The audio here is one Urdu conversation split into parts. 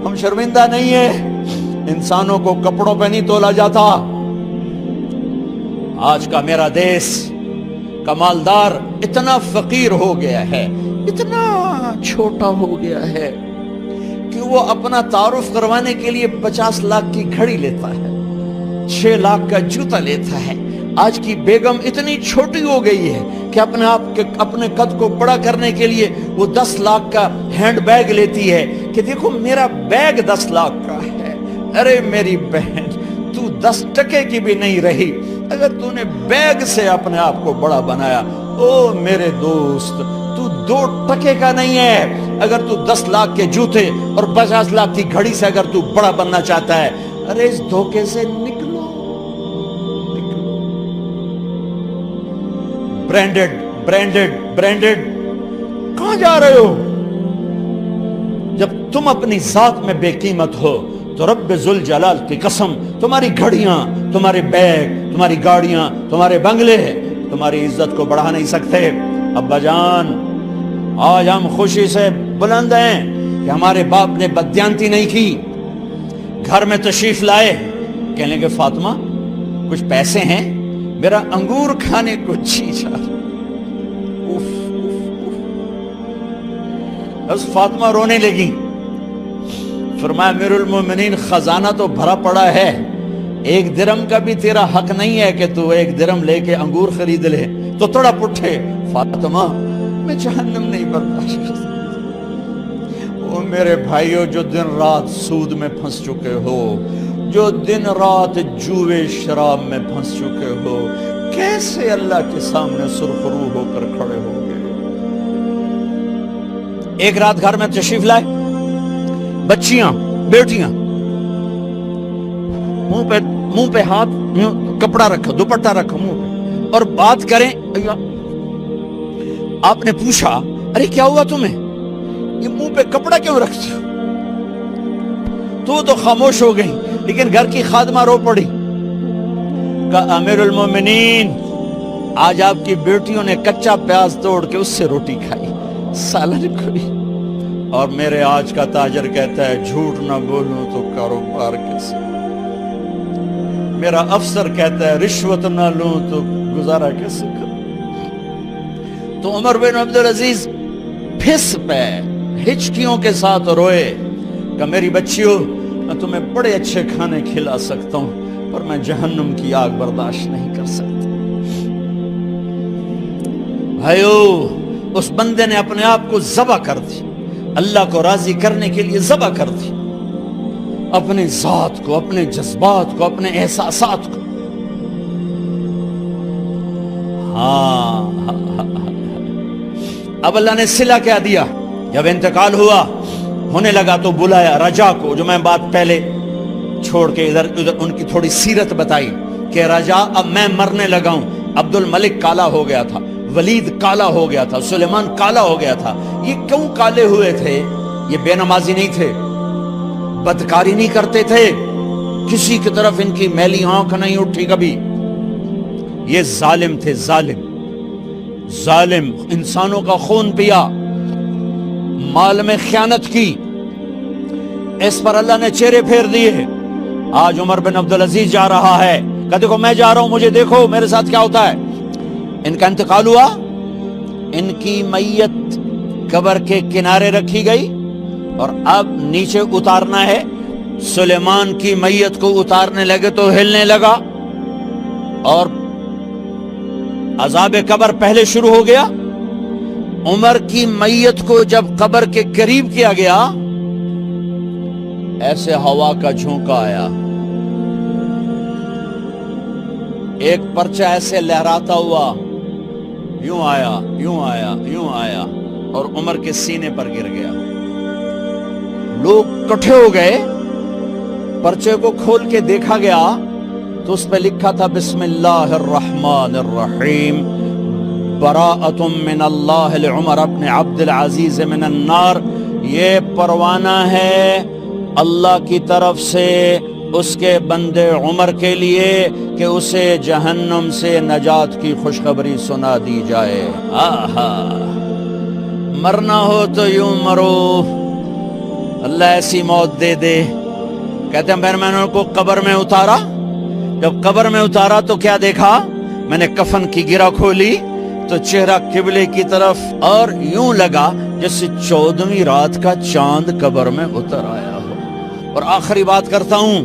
ہم شرمندہ نہیں ہیں، انسانوں کو کپڑوں پہ نہیں تولا جاتا۔ آج کا میرا دیس کا مالدار اتنا فقیر ہو گیا ہے، اتنا چھوٹا ہو گیا ہے کہ وہ اپنا تعارف کروانے کے لیے 50 لاکھ کی گھڑی لیتا ہے، 6 لاکھ کا جوتا لیتا ہے۔ آج کی بیگم اتنی چھوٹی ہو گئی ہے کہ اپنے قد کو بڑا کرنے کے لیے وہ 10 لاکھ کا ہینڈ بیگ لیتی ہے کہ دیکھو میرا بیگ 10 لاکھ کا ہے۔ ارے میری بہن، تو 10 ٹکے کی بھی نہیں رہی اگر تو نے بیگ سے اپنے آپ کو بڑا بنایا۔ او میرے دوست، تو 2 ٹکے کا نہیں ہے اگر تو 10 لاکھ کے جوتے اور 50 لاکھ کی گھڑی سے اگر تو بڑا بننا چاہتا ہے۔ ارے اس دھوکے سے نکلو۔ برینڈڈ برینڈڈ برینڈڈ، کہاں جا رہے ہو؟ جب تم اپنی ذات میں بے قیمت ہو تو رب ذوالجلال کی قسم، تمہاری گھڑیاں، تمہارے بیگ، تمہاری گاڑیاں، تمہارے بنگلے تمہاری عزت کو بڑھا نہیں سکتے۔ ابا جان، آج ہم خوشی سے بلند ہیں کہ ہمارے باپ نے بددیانتی نہیں کی۔ گھر میں تشریف لائے، کہنے لگے فاطمہ کچھ پیسے ہیں، میرا انگور کھانے کو جی چاہ رہا۔ بس فاطمہ رونے لگی۔ فرمایا امیر المومنین، خزانہ تو بھرا پڑا ہے، 1 درم کا بھی تیرا حق نہیں ہے کہ تو 1 درم لے کے انگور خرید لے۔ تو تڑپ اٹھے، فاطمہ میں جہنم نہیں برداشت کر سکتا۔ وہ میرے بھائیوں جو دن رات سود میں پھنس چکے ہو، جو دن رات جوے شراب میں پھنس چکے ہو، کیسے اللہ کے سامنے سرخرو ہو کر کھڑے ہو گئے؟ ایک رات گھر میں تشریف لائے، بچیاں، بیٹیاں، منہ پہ ہاتھ، کپڑا رکھا، دوپٹہ رکھا منہ پہ، اور بات کریں۔ آپ نے پوچھا ارے کیا ہوا تمہیں، یہ منہ پہ کپڑا کیوں رکھتے ہو؟ تو خاموش ہو گئی، لیکن گھر کی خادمہ رو پڑی۔ کہا امیر المومنین، آج آپ کی بیٹیوں نے کچا پیاز توڑ کے اس سے روٹی کھائی، سالن کھائی، اور میرے آج کا تاجر کہتا ہے جھوٹ نہ بولوں تو کاروبار کیسے، میرا افسر کہتا ہے رشوت نہ لوں تو گزارا کیسے کروں۔ تو عمر بن عبدالعزیز پھس پہ ہچکیوں کے ساتھ روئے کہ میری بچیوں، میں تمہیں بڑے اچھے کھانے کھلا سکتا ہوں پر میں جہنم کی آگ برداشت نہیں کر سکتا۔ بھائیو، اس بندے نے اپنے آپ کو ذبح کر دی، اللہ کو راضی کرنے کے لیے ذبح کر دی، اپنے ذات کو، اپنے جذبات کو، اپنے احساسات کو۔ اب اللہ نے صلہ کیا دیا؟ جب انتقال ہوا، ہونے لگا تو بلایا رجا کو، جو میں بات پہلے چھوڑ کے ادھر ان کی تھوڑی سیرت بتائی کہ رجا اب میں مرنے لگا ہوں۔ عبد الملک کالا ہو گیا تھا، ولید کالا ہو گیا تھا، سلیمان کالا ہو گیا تھا۔ یہ کیوں کالے ہوئے تھے؟ یہ بے نمازی نہیں تھے، بدکاری نہیں کرتے تھے، کسی کی طرف ان کی میلی آنکھ نہیں اٹھی کبھی۔ یہ ظالم تھے، ظالم ظالم، انسانوں کا خون پیا، مال میں خیانت کی، اس پر اللہ نے چہرے پھیر دیے۔ آج عمر بن عبدالعزیز جا رہا ہے کہ دیکھو میں جا رہا ہوں، مجھے دیکھو میرے ساتھ کیا ہوتا ہے۔ ان کا انتقال ہوا، ان کی میت قبر کے کنارے رکھی گئی، اور اب نیچے اتارنا ہے۔ سلیمان کی میت کو اتارنے لگے تو ہلنے لگا، اور عذاب قبر پہلے شروع ہو گیا۔ عمر کی میت کو جب قبر کے قریب کیا گیا، ایسے ہوا کا جھونکا آیا، ایک پرچہ ایسے لہراتا ہوا، یوں آیا، یوں آیا، یوں آیا، اور عمر کے سینے پر گر گیا۔ لوگ کٹھے ہو گئے، پرچے کو کھول کے دیکھا گیا تو اس پہ لکھا تھا بسم اللہ الرحمن الرحیم، براءۃ من اللہ لعمر بن عبد العزیز من النار۔ یہ پروانہ ہے اللہ کی طرف سے اس کے بندے عمر کے لیے کہ اسے جہنم سے نجات کی خوشخبری سنا دی جائے۔ آہا، مرنا ہو تو یوں مرو، اللہ ایسی موت دے دے. کہتے ہیں پھر میں نے ان کو قبر میں اتارا. جب قبر میں اتارا تو کیا دیکھا؟ میں نے کفن کی گرہ کھولی تو چہرہ قبلے کی طرف، اور یوں لگا جیسے 14ویں رات کا چاند قبر میں اتر آیا ہو. اور آخری بات کرتا ہوں،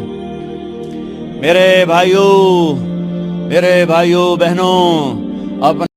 میرے بھائیوں بہنوں، اپنے